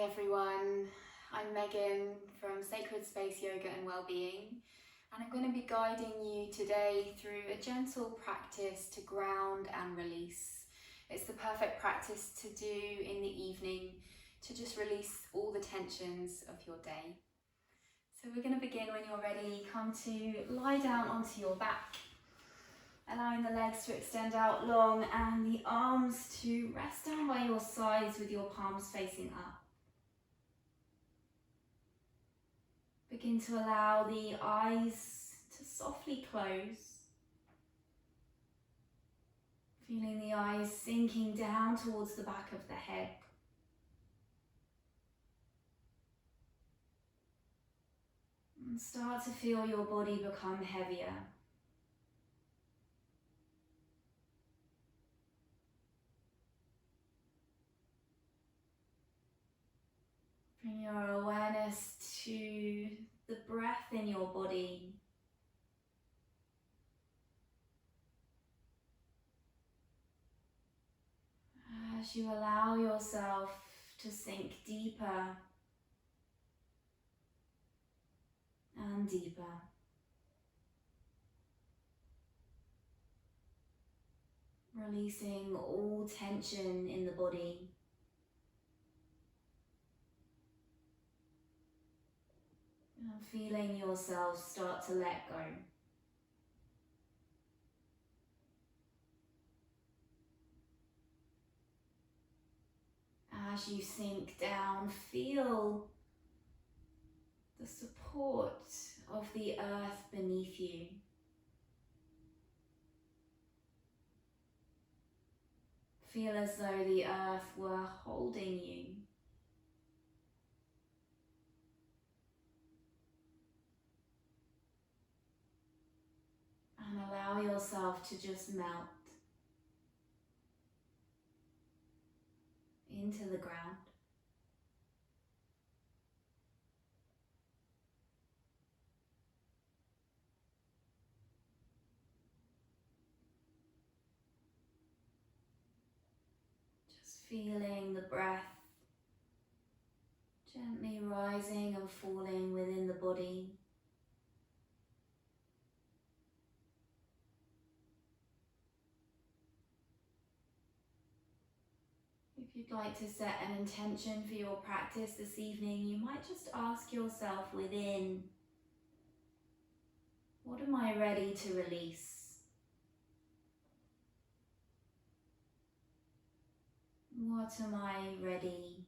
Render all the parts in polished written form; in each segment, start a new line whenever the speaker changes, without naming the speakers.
everyone, I'm Megan from Sacred Space Yoga and Wellbeing, and I'm going to be guiding you today through a gentle practice to ground and release. It's the perfect practice to do in the evening to just release all the tensions of your day. So we're going to begin when you're ready. Come to lie down onto your back, allowing the legs to extend out long and the arms to rest down by your sides with your palms facing up. Begin to allow the eyes to softly close, feeling the eyes sinking down towards the back of the head. And start to feel your body become heavier. Bring your awareness to the breath in your body. As you allow yourself to sink deeper and deeper. Releasing all tension in the body. And feeling yourself start to let go. As you sink down, feel the support of the earth beneath you. Feel as though the earth were holding you. And allow yourself to just melt into the ground. Just feeling the breath gently rising and falling within the body. If you'd like to set an intention for your practice this evening, you might just ask yourself within, what am I ready to release? What am I ready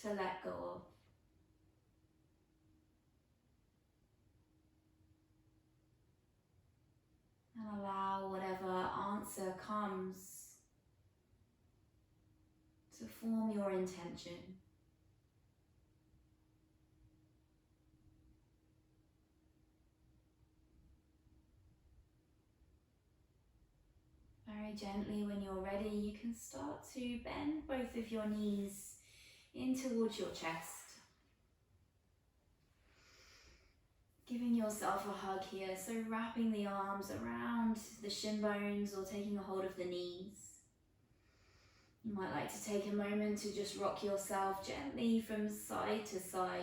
to let go of? And allow whatever answer comes to form your intention. Very gently, when you're ready, you can start to bend both of your knees in towards your chest. Giving yourself a hug here, so wrapping the arms around the shin bones or taking a hold of the knees. You might like to take a moment to just rock yourself gently from side to side.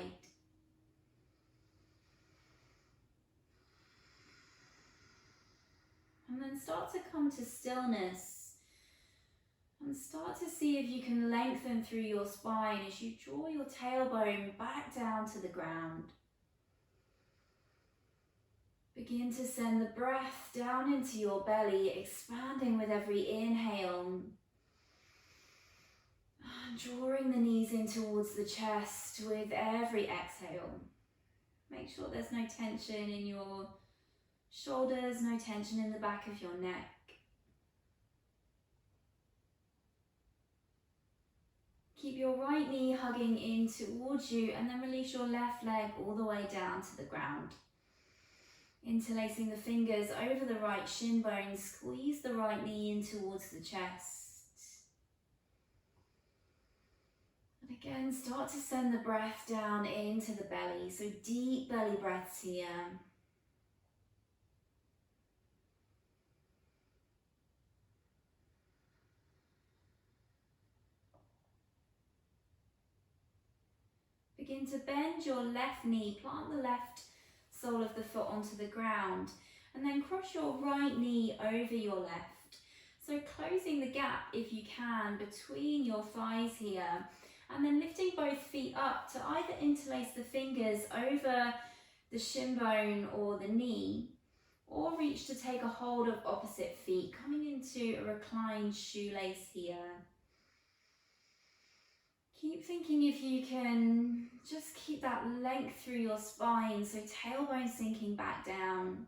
And then start to come to stillness and start to see if you can lengthen through your spine as you draw your tailbone back down to the ground. Begin to send the breath down into your belly, expanding with every inhale. And drawing the knees in towards the chest with every exhale. Make sure there's no tension in your shoulders, no tension in the back of your neck. Keep your right knee hugging in towards you and then release your left leg all the way down to the ground. Interlacing the fingers over the right shin bone, squeeze the right knee in towards the chest. And again, start to send the breath down into the belly, so deep belly breaths here. Begin to bend your left knee, plant the left sole of the foot onto the ground, and then cross your right knee over your left. So closing the gap, if you can, between your thighs here, and then lifting both feet up to either interlace the fingers over the shin bone or the knee, or reach to take a hold of opposite feet, coming into a reclined shoelace here. Keep thinking if you can just keep that length through your spine, so tailbone sinking back down.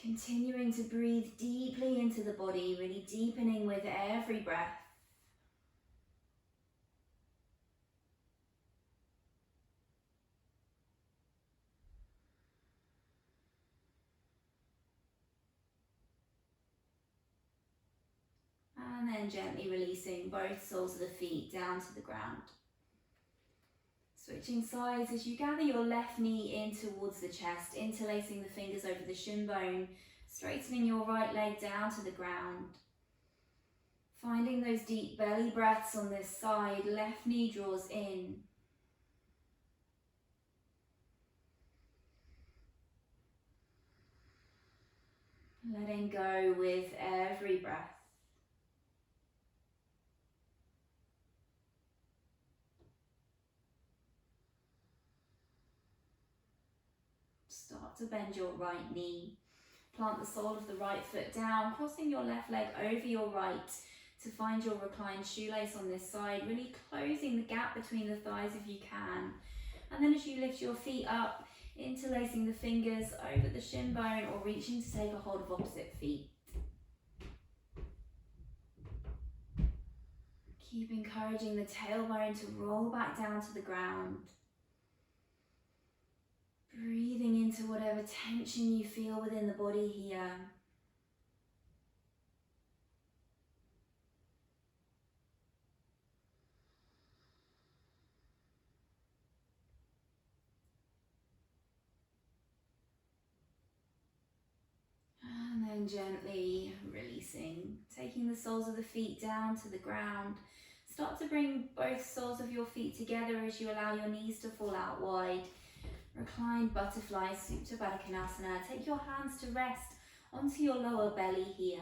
Continuing to breathe deeply into the body, really deepening with every breath. And then gently releasing both soles of the feet down to the ground. Switching sides as you gather your left knee in towards the chest, interlacing the fingers over the shin bone, straightening your right leg down to the ground. Finding those deep belly breaths on this side, left knee draws in. Letting go with every breath. Start to bend your right knee. Plant the sole of the right foot down, crossing your left leg over your right to find your reclined shoelace on this side, really closing the gap between the thighs if you can. And then as you lift your feet up, interlacing the fingers over the shin bone or reaching to take a hold of opposite feet. Keep encouraging the tailbone to roll back down to the ground. Breathing into whatever tension you feel within the body here. And then gently releasing, taking the soles of the feet down to the ground. Start to bring both soles of your feet together as you allow your knees to fall out wide. Reclined butterfly, Supta Baddha Konasana. Take your hands to rest onto your lower belly here.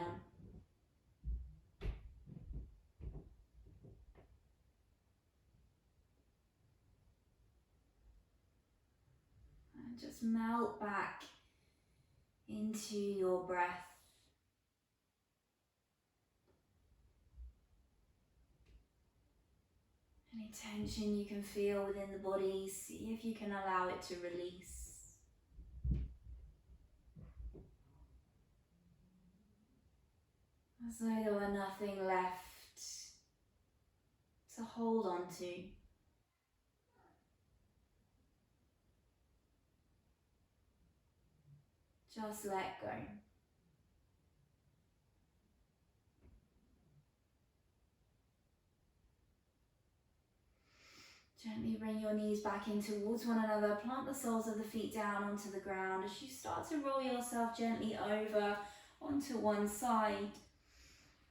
And just melt back into your breath. Any tension you can feel within the body, see if you can allow it to release. As though there were nothing left to hold on to. Just let go. Gently bring your knees back in towards one another. Plant the soles of the feet down onto the ground as you start to roll yourself gently over onto one side.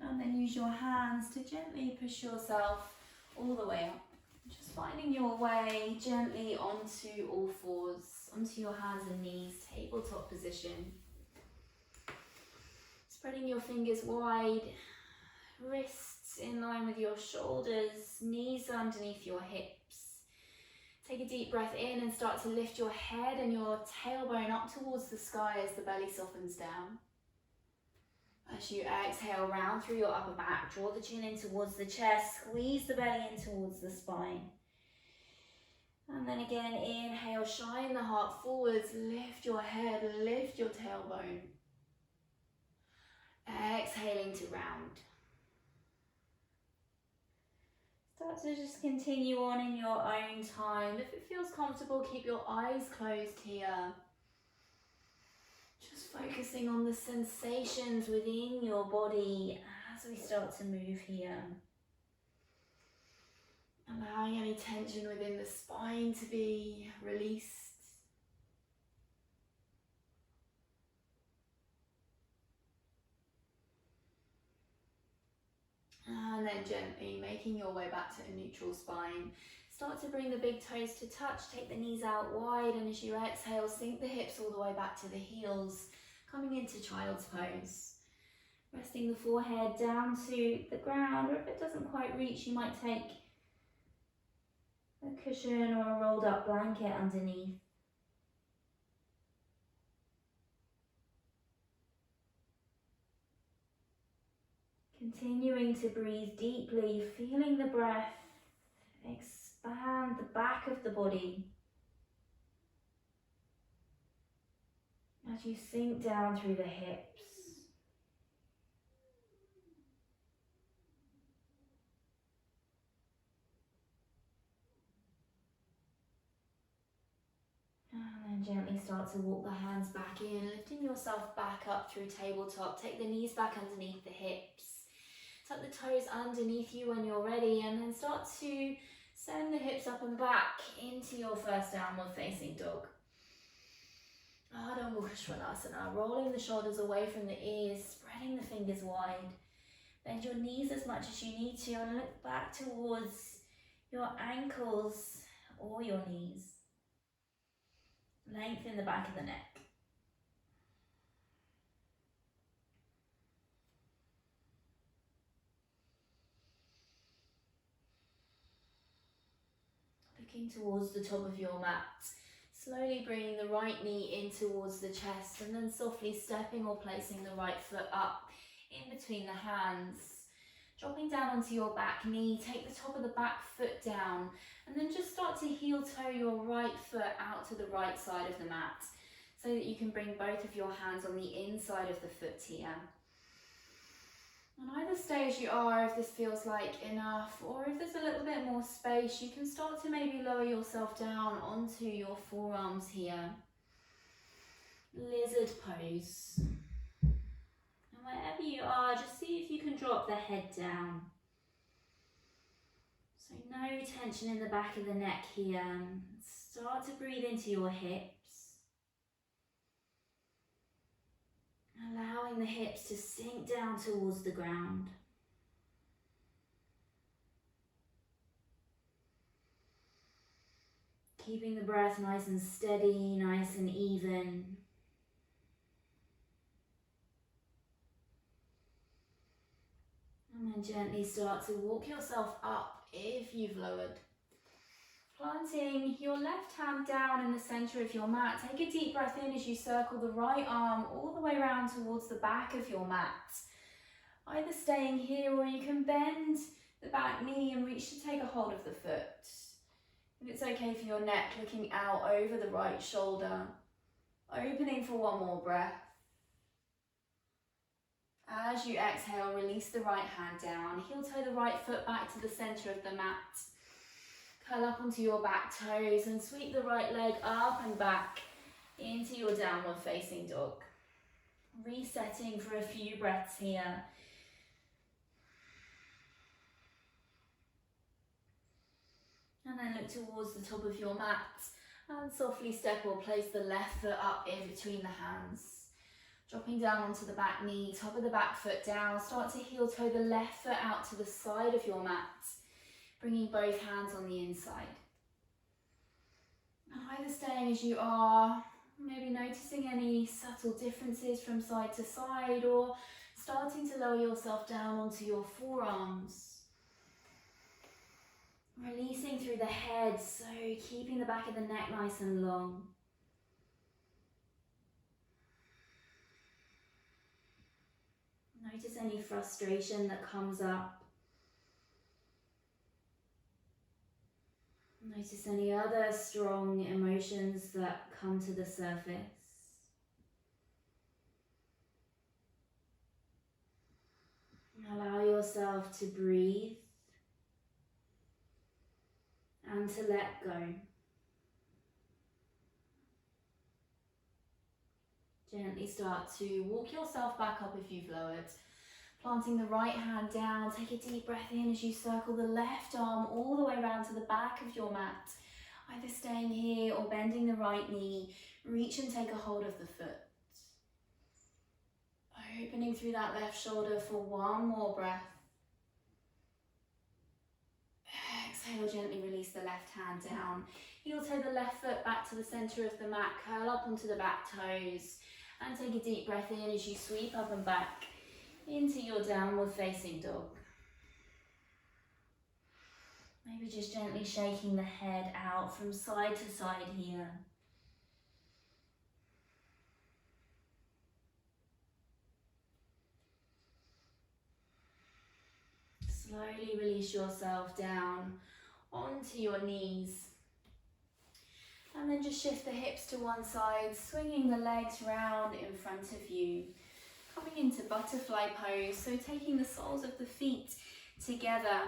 And then use your hands to gently push yourself all the way up. Just finding your way gently onto all fours, onto your hands and knees, tabletop position. Spreading your fingers wide, wrists in line with your shoulders, knees underneath your hips. Take a deep breath in and start to lift your head and your tailbone up towards the sky as the belly softens down. As you exhale, round through your upper back, draw the chin in towards the chest, squeeze the belly in towards the spine. And then again, inhale, shine the heart forwards, lift your head, lift your tailbone. Exhaling to round. Start to just continue on in your own time. If it feels comfortable, keep your eyes closed here. Just focusing on the sensations within your body as we start to move here. Allowing any tension within the spine to be released. And then gently making your way back to a neutral spine. Start to bring the big toes to touch, take the knees out wide, and as you exhale, sink the hips all the way back to the heels, coming into child's pose. Resting the forehead down to the ground, or if it doesn't quite reach, you might take a cushion or a rolled up blanket underneath. Continuing to breathe deeply, feeling the breath expand the back of the body as you sink down through the hips. And then gently start to walk the hands back in, lifting yourself back up through tabletop. Take the knees back underneath the hips. Tuck the toes underneath you when you're ready, and then start to send the hips up and back into your first downward facing dog. Ardha Mukha Svanasana, rolling the shoulders away from the ears, spreading the fingers wide. Bend your knees as much as you need to and look back towards your ankles or your knees. Lengthen the back of the neck. Looking towards the top of your mat. Slowly bringing the right knee in towards the chest and then softly stepping or placing the right foot up in between the hands. Dropping down onto your back knee, take the top of the back foot down and then just start to heel toe your right foot out to the right side of the mat so that you can bring both of your hands on the inside of the foot here. And either stay as you are if this feels like enough, or if there's a little bit more space, you can start to maybe lower yourself down onto your forearms here. Lizard pose. And wherever you are, just see if you can drop the head down. So no tension in the back of the neck here. Start to breathe into your hips. Allowing the hips to sink down towards the ground. Keeping the breath nice and steady, nice and even. And then gently start to walk yourself up if you've lowered. Planting your left hand down in the center of your mat. Take a deep breath in as you circle the right arm all the way around towards the back of your mat. Either staying here or you can bend the back knee and reach to take a hold of the foot. If it's okay for your neck, looking out over the right shoulder. Opening for one more breath. As you exhale, release the right hand down. Heel toe the right foot back to the center of the mat. Curl up onto your back toes and sweep the right leg up and back into your downward facing dog. Resetting for a few breaths here. And then look towards the top of your mat and softly step or place the left foot up in between the hands. Dropping down onto the back knee, top of the back foot down. Start to heel toe the left foot out to the side of your mat. Bringing both hands on the inside. And either staying as you are, maybe noticing any subtle differences from side to side, or starting to lower yourself down onto your forearms. Releasing through the head, so keeping the back of the neck nice and long. Notice any frustration that comes up. Notice any other strong emotions that come to the surface. Allow yourself to breathe and to let go. Gently start to walk yourself back up if you've lowered. Planting the right hand down, take a deep breath in as you circle the left arm all the way around to the back of your mat. Either staying here or bending the right knee, reach and take a hold of the foot. Opening through that left shoulder for one more breath. Exhale, gently release the left left hand down. Heel toe the left foot back to the center of the mat, curl up onto the back toes, and take a deep breath in as you sweep up and back into your downward facing dog. Maybe just gently shaking the head out from side to side here. Slowly release yourself down onto your knees. And then just shift the hips to one side, swinging the legs round in front of you. Coming into butterfly pose, so taking the soles of the feet together.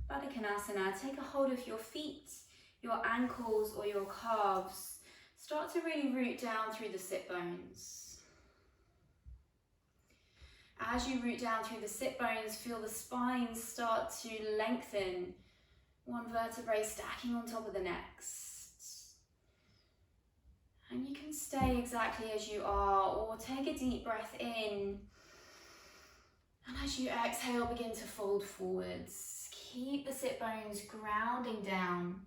Baddha Konasana, take a hold of your feet, your ankles or your calves. Start to really root down through the sit bones. As you root down through the sit bones, feel the spine start to lengthen, one vertebrae stacking on top of the next. And you can stay exactly as you are, or take a deep breath in. And as you exhale, begin to fold forwards. Keep the sit bones grounding down.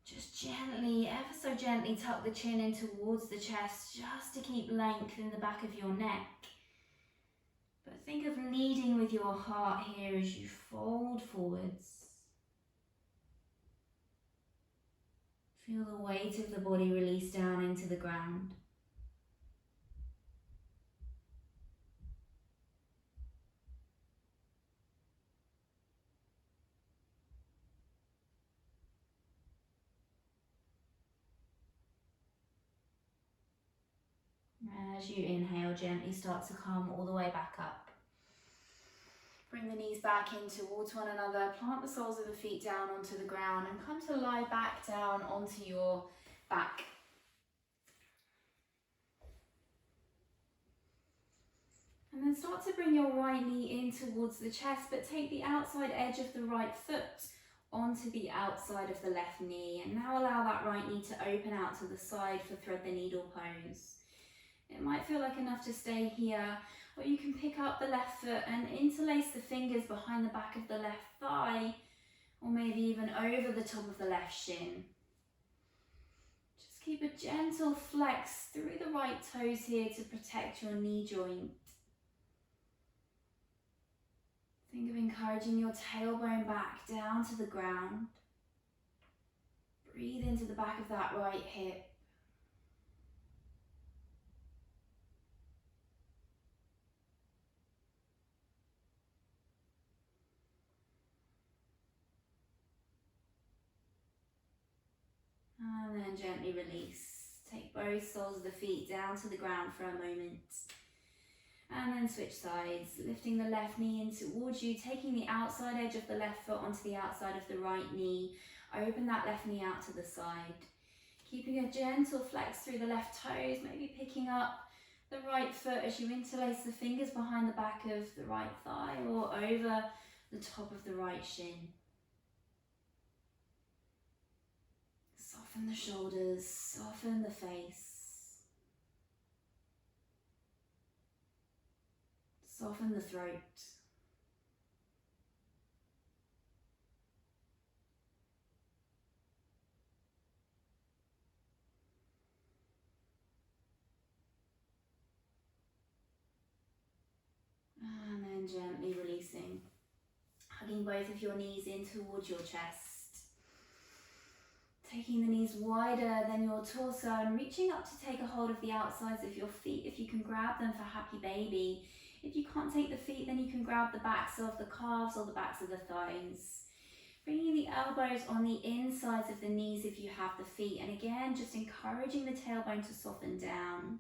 Just gently, ever so gently, tuck the chin in towards the chest, just to keep length in the back of your neck. But think of leading with your heart here as you fold forwards. Feel the weight of the body release down into the ground. As you inhale, gently start to come all the way back up. Bring the knees back in towards one another, plant the soles of the feet down onto the ground and come to lie back down onto your back. And then start to bring your right knee in towards the chest, but take the outside edge of the right foot onto the outside of the left knee. And now allow that right knee to open out to the side for thread the needle pose. It might feel like enough to stay here, or you can pick up the left foot and interlace the fingers behind the back of the left thigh, or maybe even over the top of the left shin. Just keep a gentle flex through the right toes here to protect your knee joint. Think of encouraging your tailbone back down to the ground. Breathe into the back of that right hip. And then gently release. Take both soles of the feet down to the ground for a moment. And then switch sides, lifting the left knee in towards you, taking the outside edge of the left foot onto the outside of the right knee. Open that left knee out to the side. Keeping a gentle flex through the left toes, maybe picking up the right foot as you interlace the fingers behind the back of the right thigh or over the top of the right shin. Soften the shoulders, soften the face. Soften the throat. And then gently releasing. Hugging both of your knees in towards your chest. Taking the knees wider than your torso and reaching up to take a hold of the outsides of your feet if you can grab them for happy baby. If you can't take the feet, then you can grab the backs of the calves or the backs of the thighs. Bringing the elbows on the insides of the knees if you have the feet. And again, just encouraging the tailbone to soften down.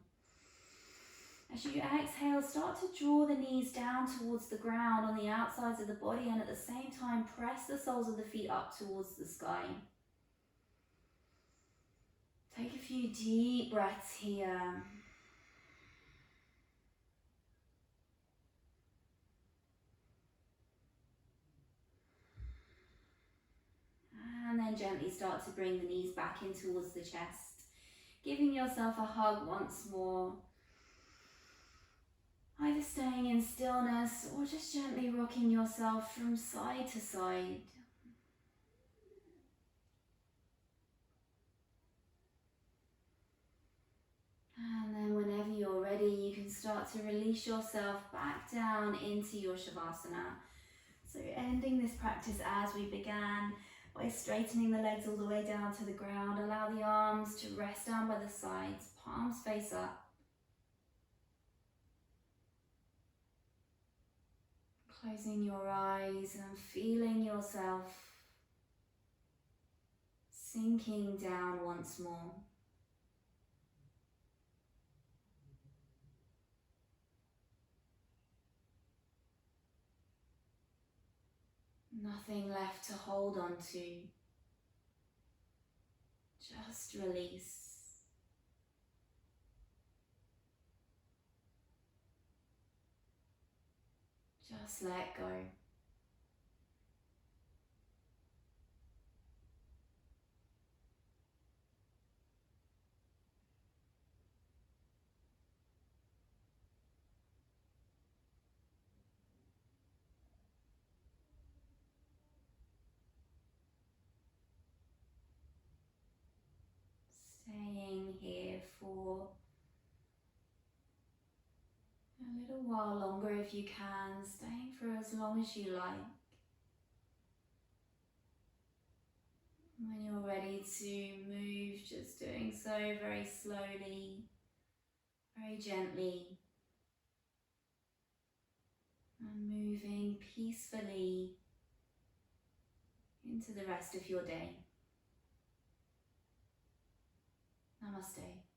As you exhale, start to draw the knees down towards the ground on the outsides of the body, and at the same time, press the soles of the feet up towards the sky. Take a few deep breaths here. And then gently start to bring the knees back in towards the chest, giving yourself a hug once more. Either staying in stillness or just gently rocking yourself from side to side. start to release yourself back down into your Shavasana. So ending this practice as we began by straightening the legs all the way down to the ground. Allow the arms to rest down by the sides, palms face up. Closing your eyes and feeling yourself sinking down once more. Nothing left to hold on to. Just release. Just let go. Staying here for a little while longer if you can, staying for as long as you like. When you're ready to move, just doing so very slowly, very gently, and moving peacefully into the rest of your day. Namaste.